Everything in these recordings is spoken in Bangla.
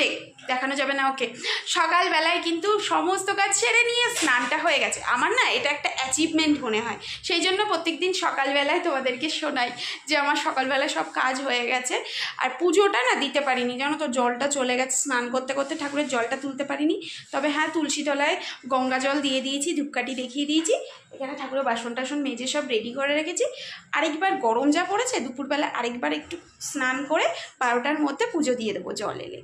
সানডে দেখানো যাবে না ওকে। সকালবেলায় কিন্তু সমস্ত কাজ সেরে নিয়ে স্নানটা হয়ে গেছে। আমার না এটা একটা অ্যাচিভমেন্ট মনে হয়, সেই জন্য প্রত্যেক দিন সকালবেলায় তোমাদেরকে শোনাই যে আমার সকালবেলায় সব কাজ হয়ে গেছে। আর পুজোটা না দিতে পারিনি, জানো তো, জলটা চলে গেছে, স্নান করতে করতে ঠাকুরের জলটা তুলতে পারিনি। তবে হ্যাঁ, তুলসী তলায় গঙ্গা জল দিয়ে দিয়েছি, ধূপকাঠি দেখিয়ে দিয়েছি, এখানে ঠাকুরের বাসন টাসন মেজে সব রেডি করে রেখেছি। আরেকবার গরম যা পড়েছে দুপুরবেলা আরেকবার একটু স্নান করে 12টার মধ্যে পুজো দিয়ে দেবো জল এলে।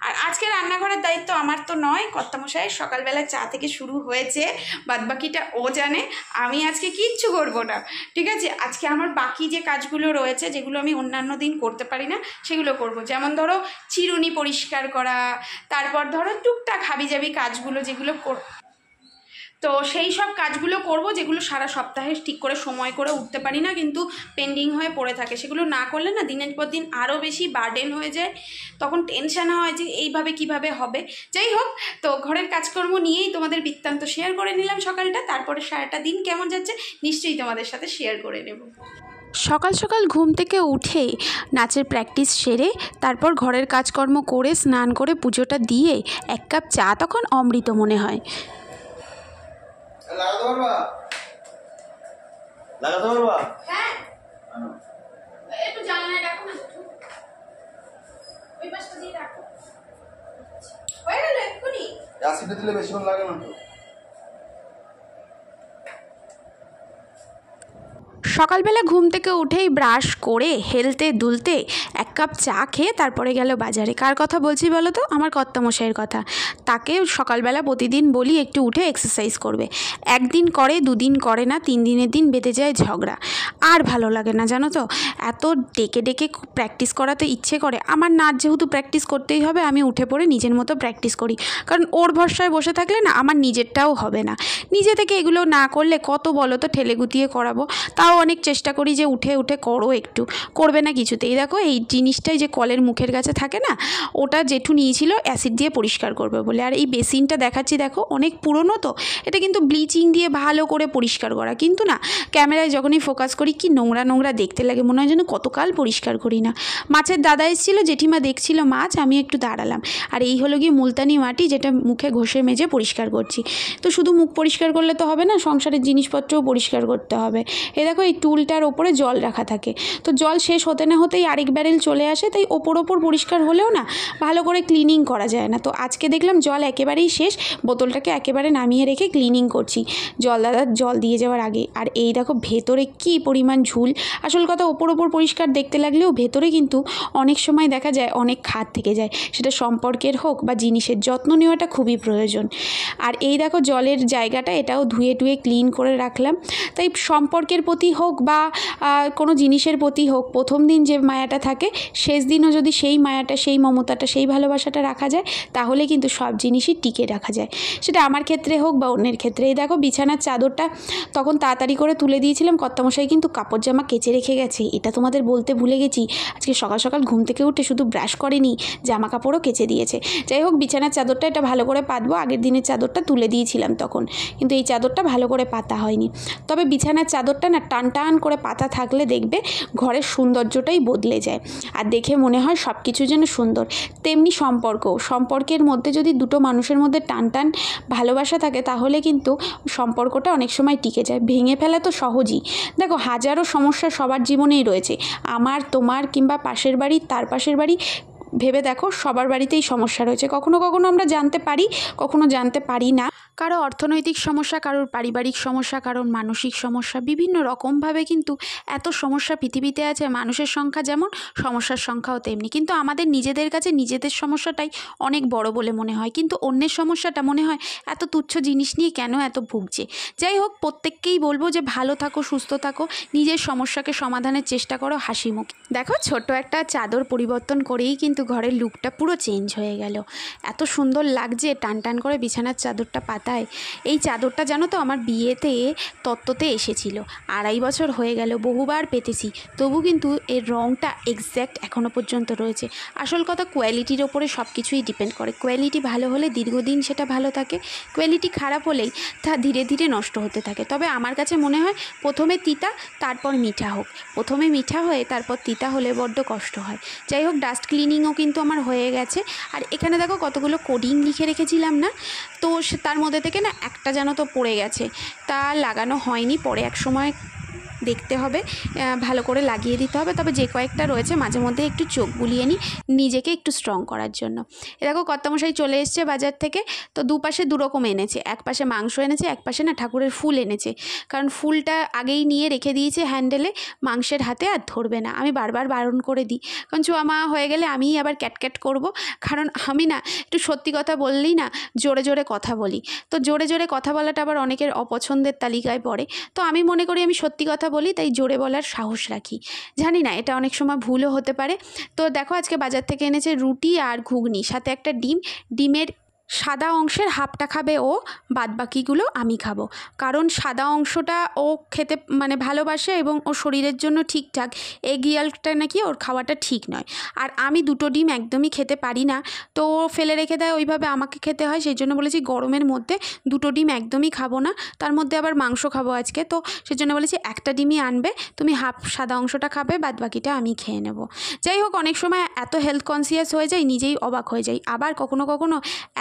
আর আজকে রান্নাঘরের দায়িত্ব আমার তো নয়, কর্তামশাই সকালবেলা চা থেকে শুরু হয়েছে, বাদবাকিটা ও জানে। আমি আজকে কিচ্ছু করবো না, ঠিক আছে। আজকে আমার বাকি যে কাজগুলো রয়েছে, যেগুলো আমি অন্যান্য দিন করতে পারি না, সেগুলো করব। যেমন ধরো চিরুনি পরিষ্কার করা, তারপর ধরো টুকটাক হাবিজাবি কাজগুলো যেগুলো তো সেই সব কাজগুলো করব, যেগুলো সারা সপ্তাহে ঠিক করে সময় করে উঠতে পারি না, কিন্তু পেন্ডিং হয়ে পড়ে থাকে। সেগুলো না করলে না দিনের পর দিন আরও বেশি বার্ডেন হয়ে যায়, তখন টেনশান হয় যে এইভাবে কিভাবে হবে। যাই হোক, তো ঘরের কাজকর্ম নিয়েই তোমাদের বৃত্তান্ত শেয়ার করে নিলাম সকালটা। তারপরে সারাটা দিন কেমন যাচ্ছে নিশ্চয়ই তোমাদের সাথে শেয়ার করে নেব। সকাল সকাল ঘুম থেকে উঠে নাচের প্র্যাকটিস সেরে তারপর ঘরের কাজকর্ম করে স্নান করে পুজোটা দিয়ে 1 কাপ চা তখন অমৃত মনে হয়। হ্যাঁ, একটু জানলায় রাখো না, ওই পাশটা দিয়ে রাখো। হয়ে গেল এক্ষুনি, অ্যাসিড দিলে বেশিক্ষণ লাগে না তো। সকালবেলা ঘুম থেকে উঠেই ব্রাশ করে হেলতে দুলতে 1 কাপ চা খেয়ে তারপরে গেল বাজারে। কার কথা বলছি বলো তো? আমার কর্তামশাইয়ের কথা। তাকে সকালবেলা প্রতিদিন বলি একটু উঠে এক্সারসাইজ করবে। 1 দিন করে, 2 দিন করে না, 3 দিনের দিন বেঁধে যায় ঝগড়া। আর ভালো লাগে না, জানো তো। এত ডেকে ডেকে প্র্যাকটিস করাতে ইচ্ছে করে। আমার নাচ যেহেতু প্র্যাকটিস করতেই হবে, আমি উঠে পড়ে নিজের মতো প্র্যাকটিস করি। কারণ ওর ভরসায় বসে থাকলে না আমার নিজেরটাও হবে না। নিজে থেকে এগুলো না করলে কত বলো তো ঠেলে গুতিয়ে করাবো। তাও অনেক চেষ্টা করি যে উঠে উঠে করো, একটু করবে না কিছুতেই। দেখো এই জিনিসটাই যে কলের মুখের কাছে থাকে না, ওটা জেঠু নিয়েছিল অ্যাসিড দিয়ে পরিষ্কার করবে বলে। আর এই বেসিনটা দেখাচ্ছি দেখো, অনেক পুরনো তো, এটা কিন্তু ব্লিচিং দিয়ে ভালো করে পরিষ্কার করা। কিন্তু না, ক্যামেরায় যখনই ফোকাস করি কি নোংরা নোংরা দেখতে লাগে, মনে হয় যেন কতকাল পরিষ্কার করি না। মাছের দাদা এসেছিলো, জেঠিমা দেখছিল মাছ, আমি একটু দাঁড়ালাম। আর এই হলো গিয়ে মুলতানি মাটি, যেটা মুখে ঘষে মেজে পরিষ্কার করছি। তো শুধু মুখ পরিষ্কার করলে তো হবে না, সংসারের জিনিসপত্রও পরিষ্কার করতে হবে। এই দেখো এই টুলটার ওপরে জল রাখা থাকে, তো জল শেষ হতে না হতেই আরেক ব্যারেল চলে আসে, তাই ওপর পরিষ্কার হলেও না ভালো করে ক্লিনিং করা যায় না। তো আজকে দেখলাম জল একেবারেই শেষ, বোতলটাকে একেবারে নামিয়ে রেখে ক্লিনিং করছি দাদার জল দিয়ে যাওয়ার আগে। আর এই দেখো ভেতরে কি পরিমাণ ঝুল। আসল কথা ওপর পরিষ্কার দেখতে লাগলেও ভেতরে কিন্তু অনেক সময় দেখা যায় অনেক খাদ থেকে যায়, সেটা সম্পর্কের হোক বা জিনিসের যত্ন নেওয়াটা খুবই প্রয়োজন। আর এই দেখো জলের জায়গাটা, এটাও ধুয়ে টুয়ে ক্লিন করে রাখলাম। তাই সম্পর্কের প্রতি হোক বা কোনো জিনিসের প্রতি হোক, প্রথম দিন যে মায়াটা থাকে, শেষ দিনও যদি সেই মায়াটা, সেই মমতাটা, সেই ভালোবাসাটা রাখা যায়, তাহলে কিন্তু সব জিনিসই টিকে রাখা যায়, সেটা আমার ক্ষেত্রে হোক বা অন্যের ক্ষেত্রে। এই দেখো বিছানার চাদরটা তখন তাড়াতাড়ি করে তুলে দিয়েছিলাম, কর্তামশাই কিন্তু কাপড় জামা কেচে রেখে গেছে। এটা তোমাদের বলতে ভুলে গেছি, আজকে সকাল সকাল ঘুম থেকে উঠে শুধু ব্রাশ করেনি, জামা কাপড়ও কেচে দিয়েছে। যাই হোক, বিছানার চাদরটা এটা ভালো করে পাতবো। আগের দিনের চাদরটা তুলে দিয়েছিলাম তখন, কিন্তু এই চাদরটা ভালো করে পাতা হয়নি। তবে বিছানার চাদরটা না টান টান করে পাতা থাকলে দেখবে ঘরের সৌন্দর্যটাই বদলে যায়, আর দেখে মনে হয় সব কিছু যেন সুন্দর। তেমনি সম্পর্কের মধ্যে যদি দুটো মানুষের মধ্যে টান টান ভালোবাসা থাকে, তাহলে কিন্তু সম্পর্কটা অনেক সময় টিকে যায়। ভেঙে ফেলা তো সহজই। দেখো হাজারো সমস্যা সবার জীবনেই রয়েছে, আমার, তোমার, কিংবা পাশের বাড়ি, তার পাশের বাড়ি, ভেবে দেখো সবার বাড়িতেই সমস্যা রয়েছে। কখনো কখনো আমরা জানতে পারি, কখনো জানতে পারি না। কারো অর্থনৈতিক সমস্যা, কারোর পারিবারিক সমস্যা, কারোর মানসিক সমস্যা, বিভিন্ন রকমভাবে কিন্তু এত সমস্যা পৃথিবীতে আছে। মানুষের সংখ্যা যেমন, সমস্যার সংখ্যাও তেমনি। কিন্তু আমাদের নিজেদের কাছে নিজেদের সমস্যাটাই অনেক বড় বলে মনে হয়, কিন্তু অন্যের সমস্যাটা মনে হয় এত তুচ্ছ জিনিস নিয়ে কেন এত ভুগছে। যাই হোক, প্রত্যেককেই বলবো যে ভালো থাকো, সুস্থ থাকো, নিজের সমস্যাকে সমাধানের চেষ্টা করো হাসি মুখে। দেখো ছোট্ট একটা চাদর পরিবর্তন করেই কিন্তু ঘরের লুকটা পুরো চেঞ্জ হয়ে গেল। এত সুন্দর লাগছে টান টান করে বিছানার চাদরটা পাতায়। এই চাদরটা জানো তো আমার বিয়েতে তত্ত্বতে এসেছিল, 2.5 বছর হয়ে গেল, বহুবার পেতেছি, তবু কিন্তু এর রঙটা এক্স্যাক্ট এখনও পর্যন্ত রয়েছে। আসল কথা কোয়ালিটির ওপরে সব কিছুই ডিপেন্ড করে। কোয়ালিটি ভালো হলে দীর্ঘদিন সেটা ভালো থাকে, কোয়ালিটি খারাপ হলেই তা ধীরে ধীরে নষ্ট হতে থাকে। তবে আমার কাছে মনে হয় প্রথমে তিতা তারপর মিঠা হোক, প্রথমে মিঠা হয়ে তারপর তিতা হলে বড্ড কষ্ট হয়। যাই হোক, ডাস্ট ক্লিনিংও কুকিংও কিন্তু আমার হয়ে গেছে। আর এখানে দেখো কতগুলো কোডিং লিখে রেখেছিলাম না, তো তার মধ্যে থেকে না একটা যেন তো পড়ে গেছে, তা লাগানো হয়নি, পরে এক সময় দেখতে হবে, ভালো করে লাগিয়ে দিতে হবে। তবে যে কয়েকটা রয়েছে মাঝে মধ্যে একটু চোখ বুলিয়ে নিই নিজেকে একটু স্ট্রং করার জন্য। এ দেখো কর্তামশাই চলে এসছে বাজার থেকে, তো দুপাশে দুরকম এনেছে, এক পাশে মাংস এনেছে, এক পাশে না ঠাকুরের ফুল এনেছে, কারণ ফুলটা আগেই নিয়ে রেখে দিয়েছে হ্যান্ডেলে, মাংসের হাতে আর ধরবে না। আমি বারবার বারণ করে দিই, কারণ চুয়া মা হয়ে গেলে আমিই আবার ক্যাটক্যাট করব, কারণ আমি না একটু সত্যি কথা বললেই না জোরে জোরে কথা বলি, তো জোরে জোরে কথা বলাটা আবার অনেকের অপছন্দের তালিকায় পড়ে। তো আমি মনে করি আমি সত্যি কথা বলি, তাই জোরে বলার সাহস রাখি। জানি না এটা অনেক সময় ভুলও হতে পারে। তো দেখো আজকে বাজার থেকে এনেছে রুটি আর ঘুগনি, সাথে একটা ডিমের সাদা অংশের হাফটা খাবে ও, বাদবাকিগুলো আমি খাবো, কারণ সাদা অংশটা ও খেতে মানে ভালোবাসে এবং ওর শরীরের জন্য ঠিকঠাক, এগ ইয়েলটা নাকি ওর খাওয়াটা ঠিক নয়। আর আমি দুটো ডিম একদমই খেতে পারি না, তো ও ফেলে রেখে দেয়, ওইভাবে আমাকে খেতে হয়। সেই জন্য বলেছি গরমের মধ্যে দুটো ডিম একদমই খাবো না, তার মধ্যে আবার মাংস খাবো আজকে, তো সেজন্য বলেছি একটা ডিমই আনবে, তুমি হাফ সাদা অংশটা খাবে, বাদবাকিটা আমি খেয়ে নেব। যাই হোক, অনেক সময় এত হেলথ কনসিয়াস হয়ে যাই, নিজেই অবাক হয়ে যাই, আবার কখনো কখনো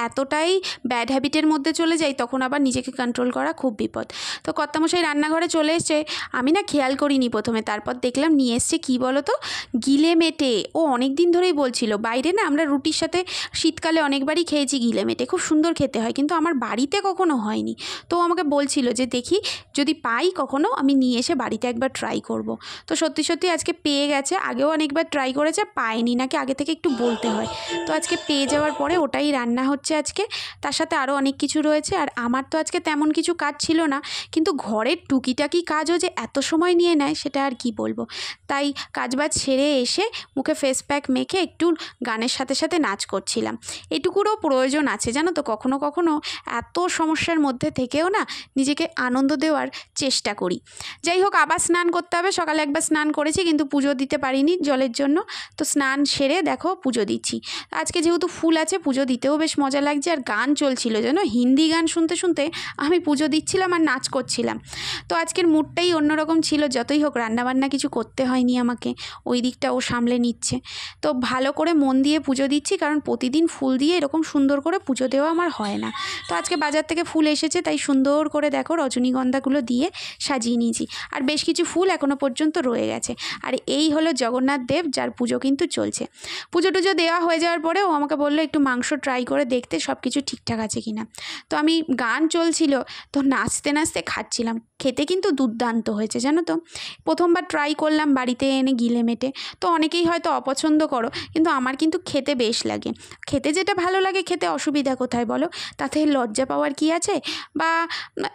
এতটাই ব্যাড হ্যাবিটের মধ্যে চলে যাই, তখন আবার নিজেকে কন্ট্রোল করা খুব বিপদ। তো কর্তামশাই রান্নাঘরে চলে এসছে, আমি না খেয়াল করিনি প্রথমে, তারপর দেখলাম নিয়ে এসছে কী বলো তো, গিলে মেটে। ও অনেক দিন ধরেই বলছিল, বাইরে না আমরা রুটির সাথে শীতকালে অনেকবারই খেয়েছি গিলে মেটে, খুব সুন্দর খেতে হয়, কিন্তু আমার বাড়িতে কখনো হয়নি। তো আমাকে বলছিল যে দেখি যদি পাই কখনো আমি নিয়ে এসে বাড়িতে একবার ট্রাই করব। তো সত্যি সত্যি আজকে পেয়ে গেছে, আগেও অনেকবার ট্রাই করেছে, পায়নি, নাকি আগে থেকে একটু বলতে হয়। তো আজকে পেয়ে যাওয়ার পরে ওটাই রান্না হচ্ছে আজকে, তার সাথে আরও অনেক কিছু রয়েছে। আর আমার তো আজকে তেমন কিছু কাজ ছিল না, কিন্তু ঘরের টুকিটাকি কাজও যে এত সময় নিয়ে নেয় সেটা আর কি বলবো। তাই কাজবাজ সেরে এসে মুখে ফেস প্যাক মেখে একটু গানের সাথে সাথে নাচ করছিলাম। এটুকুরও প্রয়োজন আছে জানো তো, কখনো কখনো এত সমস্যার মধ্যে থেকেও না নিজেকে আনন্দ দেওয়ার চেষ্টা করি। যাই হোক, আবার স্নান করতে হবে, সকালে একবার স্নান করেছি কিন্তু পুজো দিতে পারিনি জলের জন্য, তো স্নান সেরে দেখো পুজো দিচ্ছি। আজকে যেহেতু ফুল আছে পুজো দিতেও বেশ মজা লাগছে, আর গান চলছিল যেন, হিন্দি গান শুনতে শুনতে আমি পুজো দিচ্ছিলাম আর নাচ করছিলাম। তো আজকের মুডটাই অন্যরকম ছিল। যতই হোক রান্নাবান্না কিছু করতে হয়নি আমাকে, ওই দিকটা ও সামলে নিচ্ছে। তো ভালো করে মন দিয়ে পুজো দিচ্ছি, কারণ প্রতিদিন ফুল দিয়ে এরকম সুন্দর করে পুজো দেওয়া আমার হয় না। তো আজকে বাজার থেকে ফুল এসেছে, তাই সুন্দর করে দেখো রজনীগন্ধাগুলো দিয়ে সাজিয়ে নিয়েছি, আর বেশ কিছু ফুল এখনও পর্যন্ত রয়ে গেছে। আর এই হলো জগন্নাথ দেব, যার পুজো কিন্তু চলছে। পুজো টুজো দেওয়া হয়ে যাওয়ার পরে ও আমাকে বললো একটু মাংস ট্রাই করে দেখতে সব কিছু ঠিকঠাক আছে কিনা। তো আমি গান চলছিল তো নাচতে নাচতে খাচ্ছিলাম, খেতে কিন্তু দুর্দান্ত হয়েছে জানো তো। প্রথমবার ট্রাই করলাম বাড়িতে এনে গিলে মেটে, তো অনেকেই হয়তো অপছন্দ করো, কিন্তু আমার কিন্তু খেতে বেশ লাগে। খেতে যেটা ভালো লাগে, খেতে অসুবিধা কোথায় বলো? তাতে লজ্জা পাওয়ার কি আছে, বা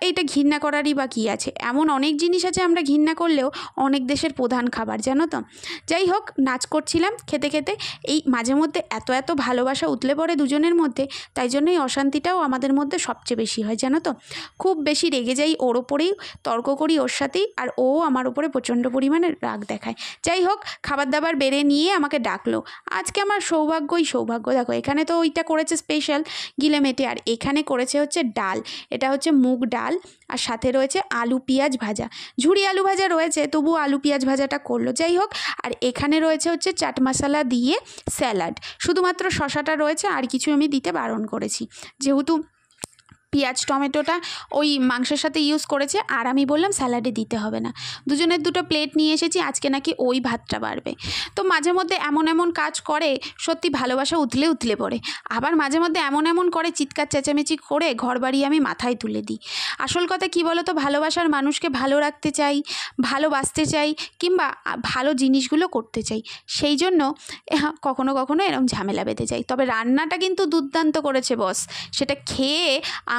এইটা ঘৃণা করারই বা কী আছে? এমন অনেক জিনিস আছে আমরা ঘৃণা করলেও অনেক দেশের প্রধান খাবার জানো তো। যাই হোক, নাচ করছিলাম খেতে খেতে, এই মাঝে মধ্যে এত এত ভালোবাসা উতলে পড়ে দুজনের মধ্যে, তাই জন্যই অশান্তিটাও আমাদের মধ্যে সবচেয়ে বেশি হয় জানো তো। খুব বেশি রেগে যাই ওর ওপরেই, তর্ক করি ওর সাথেই, আর ও আমার ওপরে প্রচণ্ড পরিমাণে রাগ দেখায়। যাই হোক, খাবার দাবার বেড়ে নিয়ে আমাকে ডাকলো। আজকে আমার সৌভাগ্যই সৌভাগ্য, দেখো এখানে তো ওইটা করেছে স্পেশাল গিলে মেটে, আর এখানে করেছে হচ্ছে ডাল, এটা হচ্ছে মুগ ডাল, আর সাথে রয়েছে আলু পেঁয়াজ ভাজা, ঝুরি আলু ভাজা রয়েছে, তবু আলু পেঁয়াজ ভাজাটা করলো। যাই হোক, আর এখানে রয়েছে হচ্ছে চাট মশলা দিয়ে স্যালাড, শুধুমাত্র শশাটা রয়েছে, আর কিছু আমি দিতে বারণ করেছি, যেহেতু পেঁয়াজ টমেটোটা ওই মাংসের সাথে ইউজ করেছে, আর আমি বললাম স্যালাডে দিতে হবে না। দুজনের দুটো প্লেট নিয়ে এসেছি, আজকে নাকি ওই ভাতটা বাড়বে। তো মাঝে মধ্যে এমন এমন কাজ করে, সত্যি ভালোবাসা উতলে উতলে পড়ে। আবার মাঝে মধ্যে এমন এমন করে চিৎকার চেঁচামেচি করে ঘর বাড়ি আমি মাথায় তুলে দিই। আসল কথা কী বলো তো, ভালোবাসার মানুষকে ভালো রাখতে চাই, ভালোবাসতে চাই, কিংবা ভালো জিনিসগুলো করতে চাই, সেই জন্য কখনো কখনো এরকম ঝামেলা বেঁধে যায়। তবে রান্নাটা কিন্তু দুর্দান্ত করেছে বস, সেটা খেয়ে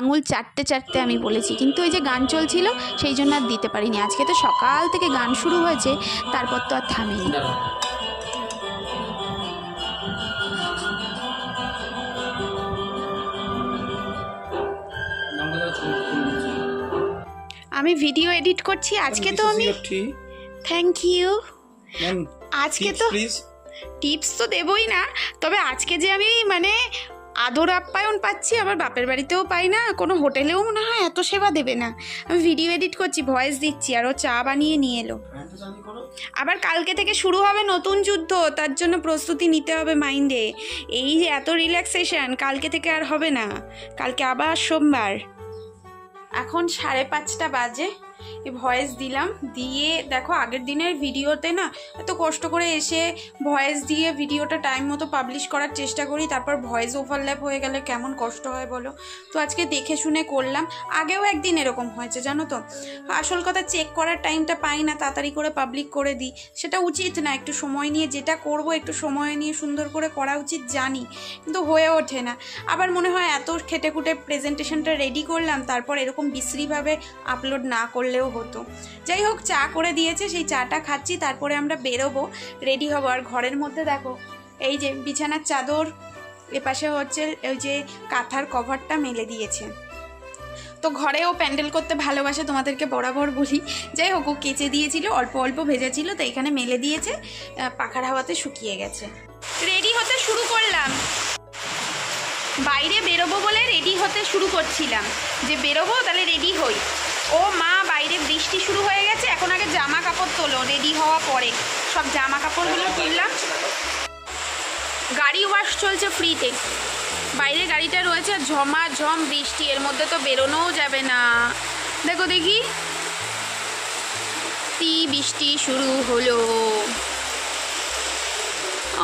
আঙুল চাটতে চাটতে আমি বলেছি, কিন্তু ওই যে গান চলছিল সেই জন্য আর দিতে পারিনি। আজকে তো সকাল থেকে গান শুরু হয়েছে, তারপর তো আর থামেনি। আমি ভিডিও এডিট করছি আজকে, তো আমি থ্যাংক ইউ। আজকে তো টিপস তো দেবই না, তবে আজকে যে আমি মানে আদর আপ্যায়ন পাচ্ছি, আবার বাপের বাড়িতেও পাই না, কোনো হোটেলেও মনে হয় এত সেবা দেবে না। আমি ভিডিও এডিট করছি, ভয়েস দিচ্ছি, আর ও চা বানিয়ে নিয়ে এলো। আবার কালকে থেকে শুরু হবে নতুন যুদ্ধ, তার জন্য প্রস্তুতি নিতে হবে মাইন্ডে। এই যে এত রিল্যাক্সেশন কালকে থেকে আর হবে না, কালকে আবার সোমবার। এখন 5:30 বাজে, ভয়েস দিলাম, দিয়ে দেখো আগের দিনের ভিডিওতে না এত কষ্ট করে এসে ভয়েস দিয়ে ভিডিওটা টাইম মতো পাবলিশ করার চেষ্টা করি, তারপর ভয়েস ওভারল্যাপ হয়ে গেলে কেমন কষ্ট হয় বলো। তো আজকে দেখে শুনে করলাম, আগেও একদিন এরকম হয়েছে জানো তো। আসল কথা চেক করার টাইমটা পাই না, তাড়াতাড়ি করে পাবলিক করে দিই, সেটা উচিত না। একটু সময় নিয়ে যেটা করব একটু সময় নিয়ে সুন্দর করে করা উচিত জানি, কিন্তু হয়ে ওঠে না। আবার মনে হয় এত খেটে খুটে প্রেজেন্টেশনটা রেডি করলাম, তারপর এরকম বিশ্রীভাবে আপলোড না করলেও হতো। যাই হোক, চা করে দিয়েছে, সেই চাটা খাচ্ছি, তারপরে আমরা বেরোবো, রেডি হবো। আর ঘরের মধ্যে দেখো এই যে বিছানার চাদর, এপাশে হচ্ছে ওই যে কাঁথার কভারটা মেলে দিয়েছে। তো ঘরেও প্যান্ডেল করতে ভালোবাসে, তোমাদেরকে বরাবর বলি। যাই হোক, ও কেচে দিয়েছিল, অল্প অল্প ভেজা ছিল, তো এখানে মেলে দিয়েছে, পাখার হাওয়াতে শুকিয়ে গেছে। রেডি হতে শুরু করলাম, বাইরে বেরোবো বলে রেডি হতে শুরু করছিলাম, যে বেরোবো তাহলে রেডি হই। ও মা, বাইরে বৃষ্টি শুরু হয়ে গেছে, এখন আগে জামা কাপড় তোলো, রেডি হওয়া পরে সব জামা কাপড়গুলো তুললাম। গাড়ি ওয়াশ চলছে ফ্রিতে, বাইরে গাড়িটা রয়েছে, ঝমাঝম বৃষ্টি, এর মধ্যে তো বেরোনোও যাবে না। দেখো দেখি, বৃষ্টি শুরু হলো।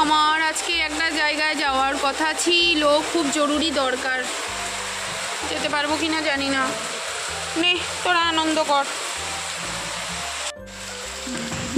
আমার আজকে একটা জায়গায় যাওয়ার কথা ছিল, খুব জরুরি দরকার, যেতে পারবো কিনা জানি না। নে তোরা আনন্দ কর।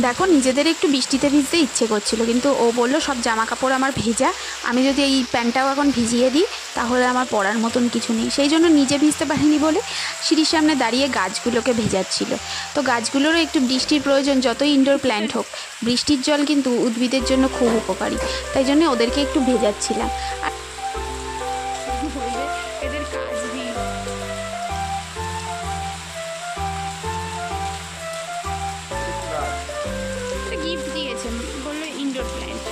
দেখো, নিজেদের একটু বৃষ্টিতে ভিজতে ইচ্ছে করছিল, কিন্তু ও বলল সব জামা কাপড় আমার ভেজা, আমি যদি এই প্যান্টটাও এখন ভিজিয়ে দিই তাহলে আমার পরার মতন কিছু নেই। সেই জন্য নিজে ভিজতে পারিনি বলে সিঁড়ির সামনে দাঁড়িয়ে গাছগুলোকে ভেজাচ্ছিল। তো গাছগুলোরও একটু বৃষ্টির প্রয়োজন, যতই ইনডোর প্ল্যান্ট হোক, বৃষ্টির জল কিন্তু উদ্ভিদের জন্য খুব উপকারী, তাই জন্য ওদেরকে একটু ভেজাচ্ছিলাম। আর এদের কাজ নেই। গিফট দিয়েছে, বললো ইনডোর প্ল্যান্ট।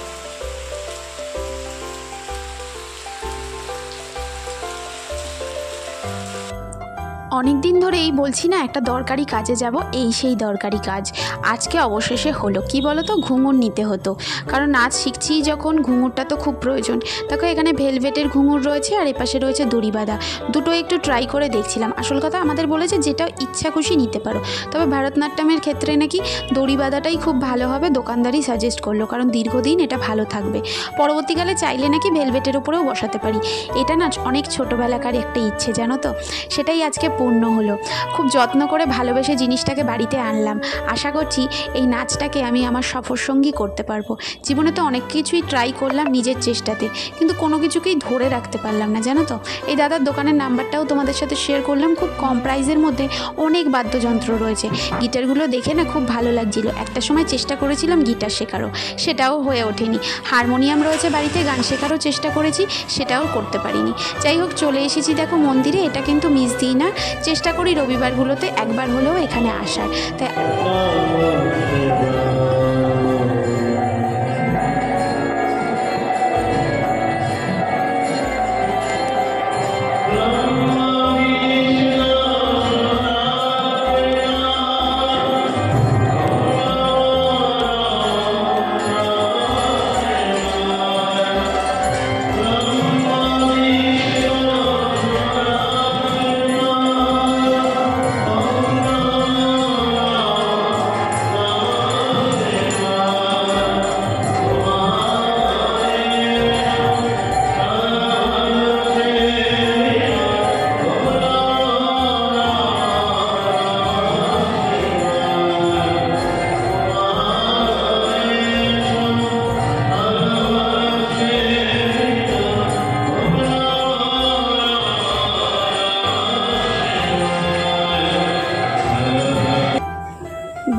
অনেক দিন ধরেই বলছি না একটা দরকারি কাজে যাব, এই সেই দরকারি কাজ আজকে অবশেষে হলো। কি বলো তো, ঘুঙুর নিতে হতো, কারণ নাচ শিখছি যখন ঘুঙুরটা তো খুব প্রয়োজন। দেখো এখানে ভেলভেটের ঘুঙুর রয়েছে, আর এপাশে রয়েছে দড়ি বাঁধা, দুটো একটু ট্রাই করে দেখছিলাম। আসল কথা আমাদের বলেছে যেটা ইচ্ছা খুশি নিতে পারো, তবে ভারতনাট্যমের ক্ষেত্রে নাকি দড়ি বাঁধাটাই খুব ভালো হবে, দোকানদারই সাজেস্ট করলো, কারণ দীর্ঘদিন এটা ভালো থাকবে। পরবর্তীকালে চাইলে নাকি ভেলভেটের উপরেও বসাতে পারি। এটা না অনেক ছোটোবেলাকার একটা ইচ্ছে জানো তো, সেটাই আজকে পূর্ণ হলো। খুব যত্ন করে ভালোবেসে জিনিসটাকে বাড়িতে আনলাম। আশা করছি এই নাচটাকে আমি আমার সফরসঙ্গী করতে পারবো। জীবনে তো অনেক কিছুই ট্রাই করলাম নিজের চেষ্টাতে, কিন্তু কোনো কিছুকেই ধরে রাখতে পারলাম না জানো তো। এই দাদার দোকানের নাম্বারটাও তোমাদের সাথে শেয়ার করলাম, খুব কম প্রাইসের মধ্যে অনেক বাদ্যযন্ত্র রয়েছে। গিটারগুলো দেখে না খুব ভালো লাগছিল। একটা সময় চেষ্টা করেছিলাম গিটার শেখারও, সেটাও হয়ে ওঠেনি। হারমোনিয়াম রয়েছে বাড়িতে, গান শেখারও চেষ্টা করেছি, সেটাও করতে পারিনি। যাই হোক, চলে এসেছি দেখো মন্দিরে, এটা কিন্তু মিস দিই না, চেষ্টা করি রবিবারগুলোতে একবার হলেও এখানে আসার। তাই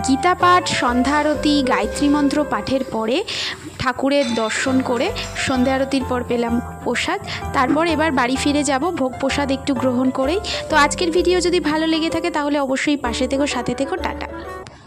গীতা পাঠ, সন্ধ্যা আরতি, গায়ত্রী মন্ত্র পাঠের পরে ঠাকুরের দর্শন করে সন্ধ্যা আরতির পর পেলাম প্রসাদ। তারপর এবার বাড়ি ফিরে যাব ভোগ প্রসাদ একটু গ্রহণ করেই। তো আজকের ভিডিও যদি ভালো লেগে থাকে তাহলে অবশ্যই পাশে থেকো, সাথে থেকো, টাটা।